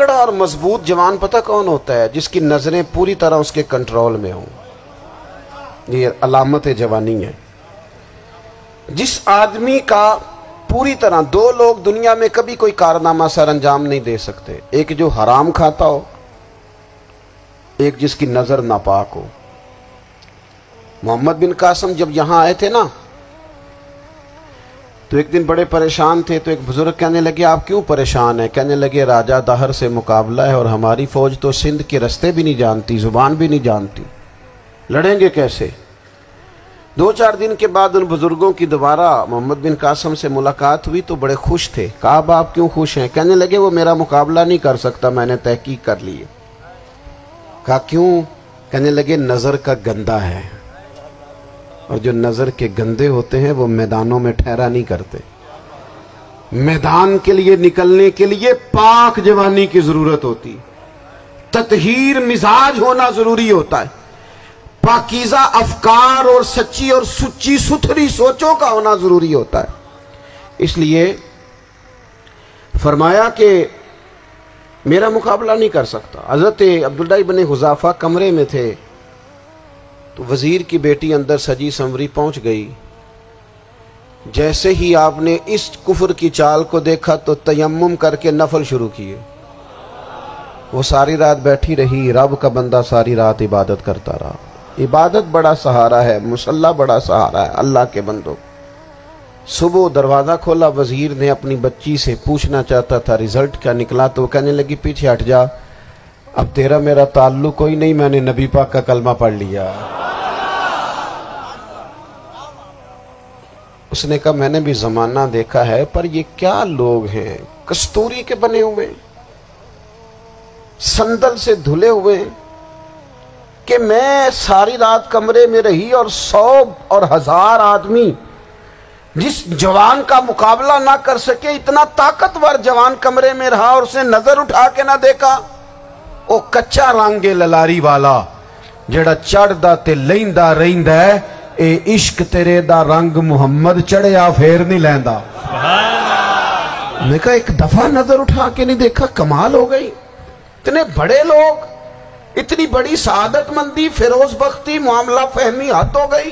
تگڑا اور مضبوط جوان پتہ کون ہوتا ہے؟ جس کی نظریں پوری طرح اس کے کنٹرول میں ہوں. یہ علامت جوانی ہے. جس آدمی کا پوری طرح، دو لوگ دنیا میں کبھی کوئی کارنامہ سر انجام نہیں دے سکتے، ایک جو حرام کھاتا ہو، ایک جس کی نظر ناپاک ہو. محمد بن قاسم جب یہاں آئے تھے نا تو ایک دن بڑے پریشان تھے، تو ایک بزرگ کہنے لگے آپ کیوں پریشان ہیں؟ کہنے لگے راجہ دہر سے مقابلہ ہے اور ہماری فوج تو سندھ کے رستے بھی نہیں جانتی، زبان بھی نہیں جانتی، لڑیں گے کیسے؟ 2-4 دن کے بعد ان بزرگوں کی دوبارہ محمد بن قاسم سے ملاقات ہوئی تو بڑے خوش تھے. کہا اب آپ کیوں خوش ہیں؟ کہنے لگے وہ میرا مقابلہ نہیں کر سکتا، میں نے تحقیق کر لی ہے. کہا کیوں؟ کہنے لگے نظر کا گندہ ہے، اور جو نظر کے گندے ہوتے ہیں وہ میدانوں میں ٹھہرا نہیں کرتے. میدان کے لیے نکلنے کے لیے پاک جوانی کی ضرورت ہوتی، تطہیر مزاج ہونا ضروری ہوتا ہے، پاکیزہ افکار اور سچی اور سچی ستھری سوچوں کا ہونا ضروری ہوتا ہے. اس لیے فرمایا کہ میرا مقابلہ نہیں کر سکتا. حضرت عبداللہ ابن حذافہ کمرے میں تھے تو وزیر کی بیٹی اندر سجی سنوری پہنچ گئی. جیسے ہی آپ نے اس کفر کی چال کو دیکھا تو تیمم کر کے نفل شروع کیے. وہ ساری رات بیٹھی رہی، رب کا بندہ ساری رات عبادت کرتا رہا. عبادت بڑا سہارا ہے، مصلی بڑا سہارا ہے اللہ کے بندوں. صبح دروازہ کھولا، وزیر نے اپنی بچی سے پوچھنا چاہتا تھا رزلٹ کیا نکلا، تو وہ کہنے لگی پیچھے ہٹ جا، اب تیرا میرا تعلق کوئی نہیں، میں نے نبی پاک کا کلمہ پڑھ لیا. اس نے کہا میں نے بھی زمانہ دیکھا ہے، پر یہ کیا لوگ ہیں، کستوری کے بنے ہوئے، سندل سے دھلے ہوئے، کہ میں ساری رات کمرے میں رہی اور 100 اور 1000 آدمی جس جوان کا مقابلہ نہ کر سکے، اتنا طاقتور جوان کمرے میں رہا اور اسے نظر اٹھا کے نہ دیکھا. او کچا رانگے للاری والا جڑا چڑھ دا تے لیندا رہندا ہے، اے عشق تیرے دا رنگ محمد چڑھیا پھر نہیں لیندا. میں کہا ایک دفعہ نظر اٹھا کے نہیں دیکھا، کمال ہو گئی. اتنے بڑے لوگ، اتنی بڑی سعادت مندی، فیروز بختی، معاملہ فہمی حد ہو گئی.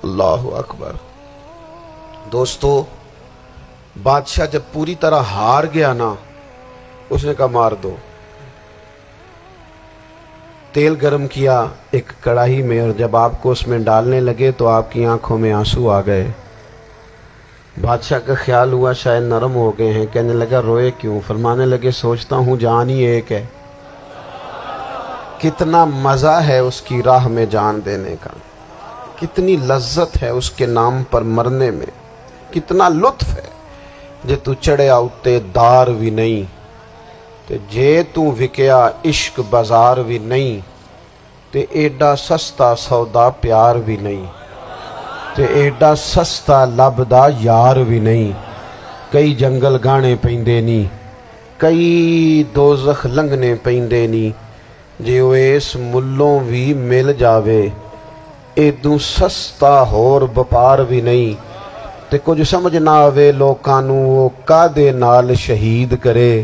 اللہ اکبر. دوستو بادشاہ جب پوری طرح ہار گیا نا، اس نے کہا مار دو. تیل گرم کیا ایک کڑاہی میں، اور جب آپ کو اس میں ڈالنے لگے تو آپ کی آنکھوں میں آنسو آ گئے. بادشاہ کا خیال ہوا شاید نرم ہو گئے ہیں. کہنے لگا روئے کیوں؟ فرمانے لگے سوچتا ہوں جان ہی ایک ہے، کتنا مزہ ہے اس کی راہ میں جان دینے کا، کتنی لذت ہے اس کے نام پر مرنے میں، کتنا لطف ہے. جے تو چڑھیا اتے دار بھی نہیں، تے جے تو وکیا عشق بازار بھی نہیں، تے ایڈا سستا سودا پیار بھی نہیں، تے ایڈا سستا لبدا یار بھی نہیں. کئی جنگل گانے پیندے نہیں، کئی دوزخ لنگنے پیندے نہیں، جے وہ اس ملوں بھی مل جاوے ایدوں سستا ہور بپار بھی نہیں. تے کچھ سمجھ نہ آوے لوکانوں وہ کادے نال شہید کرے،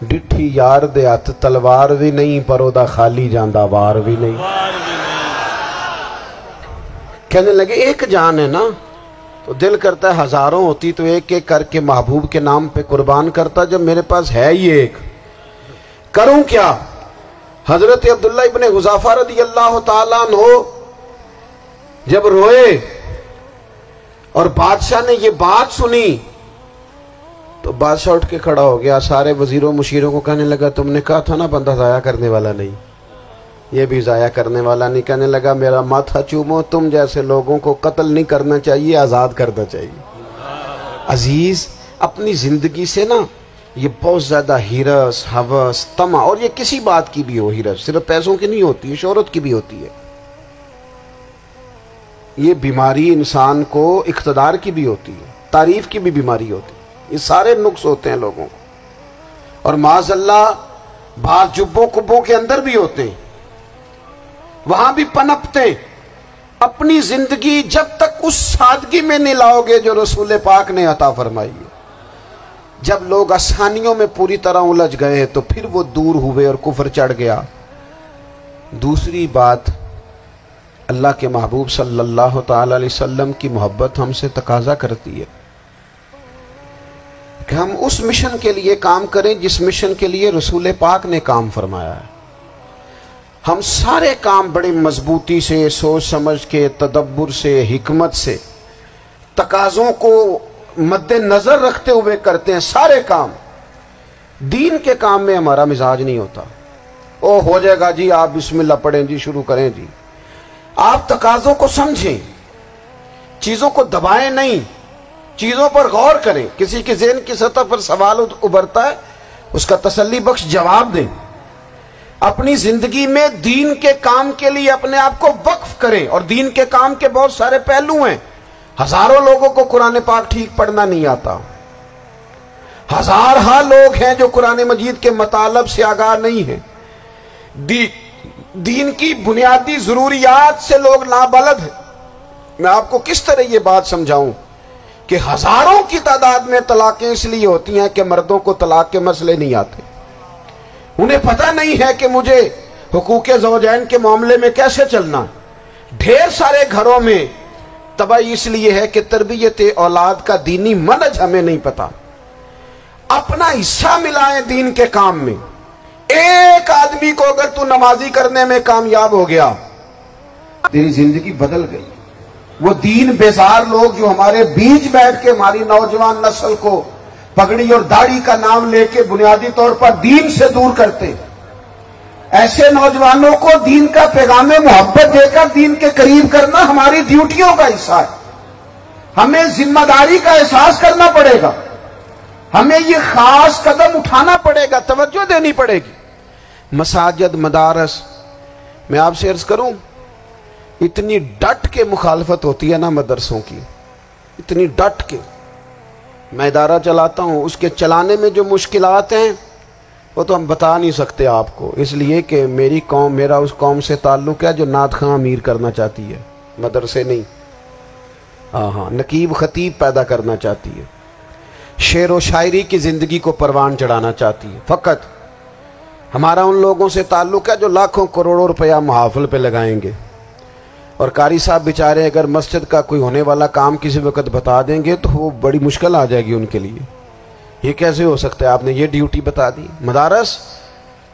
ڈٹھی یار دے ہاتھ تلوار بھی نہیں، پر او دا خالی جاندہ وار بھی نہیں. کہنے لگے ایک جان ہے نا، تو دل کرتا ہے ہزاروں ہوتی تو ایک ایک کر کے محبوب کے نام پہ قربان کرتا، جب میرے پاس ہے ہی ایک، کروں کیا؟ حضرت عبداللہ ابن حذافہ رضی اللہ تعالیٰ عنہ جب روئے اور بادشاہ نے یہ بات سنی تو بادشاہ اٹھ کے کھڑا ہو گیا. سارے وزیروں مشیروں کو کہنے لگا تم نے کہا تھا نا بندہ ضائع کرنے والا نہیں، یہ بھی ضائع کرنے والا نہیں. کہنے لگا میرا ماتھا چومو، تم جیسے لوگوں کو قتل نہیں کرنا چاہیے، آزاد کرنا چاہیے. عزیز اپنی زندگی سے نا یہ بہت زیادہ ہرس، ہوس، طمع، اور یہ کسی بات کی بھی ہو، ہرس صرف پیسوں کی نہیں ہوتی ہے، شہرت کی بھی ہوتی ہے. یہ بیماری انسان کو اقتدار کی بھی ہوتی ہے، تعریف کی بھی بیماری ہوتی ہے. یہ سارے نقص ہوتے ہیں لوگوں کو، اور معاذ اللہ بعض جبوں کبوں کے اندر بھی ہوتے ہیں، وہاں بھی پنپتے ہیں. اپنی زندگی جب تک اس سادگی میں نہیں لاؤ گے جو رسول پاک نے عطا فرمائی ہے، جب لوگ آسانیوں میں پوری طرح الجھ گئے تو پھر وہ دور ہوئے اور کفر چڑھ گیا۔ دوسری بات، اللہ کے محبوب صلی اللہ تعالی علیہ وسلم کی محبت ہم سے تقاضا کرتی ہے کہ ہم اس مشن کے لیے کام کریں جس مشن کے لیے رسول پاک نے کام فرمایا ہے۔ ہم سارے کام بڑی مضبوطی سے، سوچ سمجھ کے، تدبر سے، حکمت سے، تقاضوں کو مد نظر رکھتے ہوئے کرتے ہیں سارے کام۔ دین کے کام میں ہمارا مزاج نہیں ہوتا، او ہو جائے گا جی، آپ بسم اللہ پڑھیں جی، شروع کریں جی۔ آپ تقاضوں کو سمجھیں، چیزوں کو دبائیں نہیں، چیزوں پر غور کریں۔ کسی کے ذہن کی سطح پر سوال ابھرتا ہے، اس کا تسلی بخش جواب دیں۔ اپنی زندگی میں دین کے کام کے لیے اپنے آپ کو وقف کریں، اور دین کے کام کے بہت سارے پہلو ہیں۔ ہزاروں لوگوں کو قرآن پاک ٹھیک پڑھنا نہیں آتا، ہزارہ لوگ ہیں جو قرآن مجید کے مطالب سے آگاہ نہیں ہیں، دین کی بنیادی ضروریات سے لوگ نابلد ہیں۔ میں آپ کو کس طرح یہ بات سمجھاؤں کہ ہزاروں کی تعداد میں طلاقیں اس لیے ہوتی ہیں کہ مردوں کو طلاق کے مسئلے نہیں آتے، انہیں پتہ نہیں ہے کہ مجھے حقوق زوجین کے معاملے میں کیسے چلنا۔ ڈھیر سارے گھروں میں تباہی اس لیے ہے کہ تربیت اولاد کا دینی منہج ہمیں نہیں پتا۔ اپنا حصہ ملائیں دین کے کام میں۔ ایک آدمی کو اگر تو نمازی کرنے میں کامیاب ہو گیا، تیری زندگی بدل گئی۔ وہ دین بیزار لوگ جو ہمارے بیچ بیٹھ کے ہماری نوجوان نسل کو پگڑی اور داڑھی کا نام لے کے بنیادی طور پر دین سے دور کرتے، ایسے نوجوانوں کو دین کا پیغام محبت دے کر دین کے قریب کرنا ہماری ڈیوٹیوں کا حصہ ہے۔ ہمیں ذمہ داری کا احساس کرنا پڑے گا، ہمیں یہ خاص قدم اٹھانا پڑے گا، توجہ دینی پڑے گی۔ مساجد، مدارس، میں آپ سے عرض کروں، اتنی ڈٹ کے مخالفت ہوتی ہے نا مدرسوں کی، اتنی ڈٹ کے۔ میں ادارہ چلاتا ہوں، اس کے چلانے میں جو مشکلات ہیں وہ تو ہم بتا نہیں سکتے آپ کو، اس لیے کہ میری قوم، میرا اس قوم سے تعلق ہے جو نعت خواں امیر کرنا چاہتی ہے، مدرسے نہیں۔ ہاں، نقیب خطیب پیدا کرنا چاہتی ہے، شعر و شاعری کی زندگی کو پروان چڑھانا چاہتی ہے۔ فقط ہمارا ان لوگوں سے تعلق ہے جو لاکھوں کروڑوں روپیہ محافل پہ لگائیں گے، اور قاری صاحب بیچارے اگر مسجد کا کوئی ہونے والا کام کسی وقت بتا دیں گے تو وہ بڑی مشکل آ جائے گی ان کے لیے۔ یہ کیسے ہو سکتا ہے، آپ نے یہ ڈیوٹی بتا دی؟ مدارس،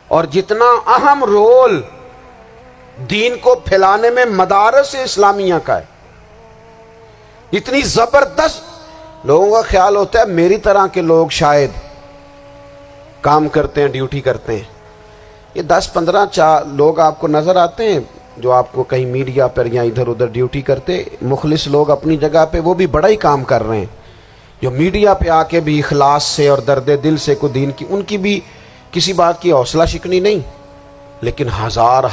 اور جتنا اہم رول دین کو پھیلانے میں مدارس اسلامیہ کا ہے، اتنی زبردست۔ لوگوں کا خیال ہوتا ہے میری طرح کے لوگ شاید کام کرتے ہیں، ڈیوٹی کرتے ہیں۔ یہ 10-15 لوگ آپ کو نظر آتے ہیں جو آپ کو کہیں میڈیا پر یا ادھر ادھر ڈیوٹی کرتے، مخلص لوگ اپنی جگہ پہ، وہ بھی بڑا ہی کام کر رہے ہیں، جو میڈیا پہ آ کے بھی اخلاص سے اور درد دل سے کو دین کی، ان کی بھی کسی بات کی حوصلہ شکنی نہیں۔ لیکن ہزارہ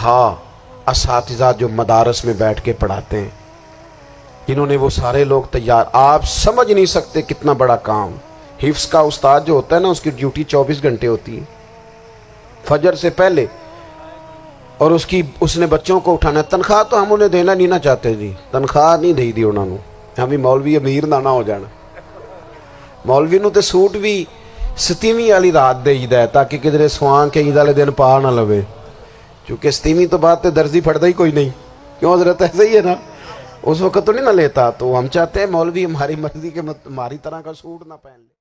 اساتذہ جو مدارس میں بیٹھ کے پڑھاتے ہیں، جنہوں نے وہ سارے لوگ تیار، آپ سمجھ نہیں سکتے کتنا بڑا کام۔ حفظ کا استاد جو ہوتا ہے نا، اس کی ڈیوٹی 24 گھنٹے ہوتی ہے، فجر سے پہلے، اور اس نے بچوں کو اٹھانا ہے۔ تنخواہ تو ہم انہیں دینا نہیں نہ چاہتے جی، تنخواہ نہیں دے دی انہوں نے، ہمیں مولوی امیر نہ ہو جانا۔ مولوی نو تے سوٹ بھی 27ویں والی رات دے ہے تاکہ کدھر سوان کے عید والے دن پا نہ لوے، چونکہ 27ویں تو بعد تے درزی پھڑتا ہی کوئی نہیں، کیوں حضرت؟ ایسا ہی ہے نا، اس وقت تو نہیں نہ لیتا۔ تو ہم چاہتے ہیں مولوی ہماری مرضی کے، ہماری طرح کا سوٹ نہ پہن لے۔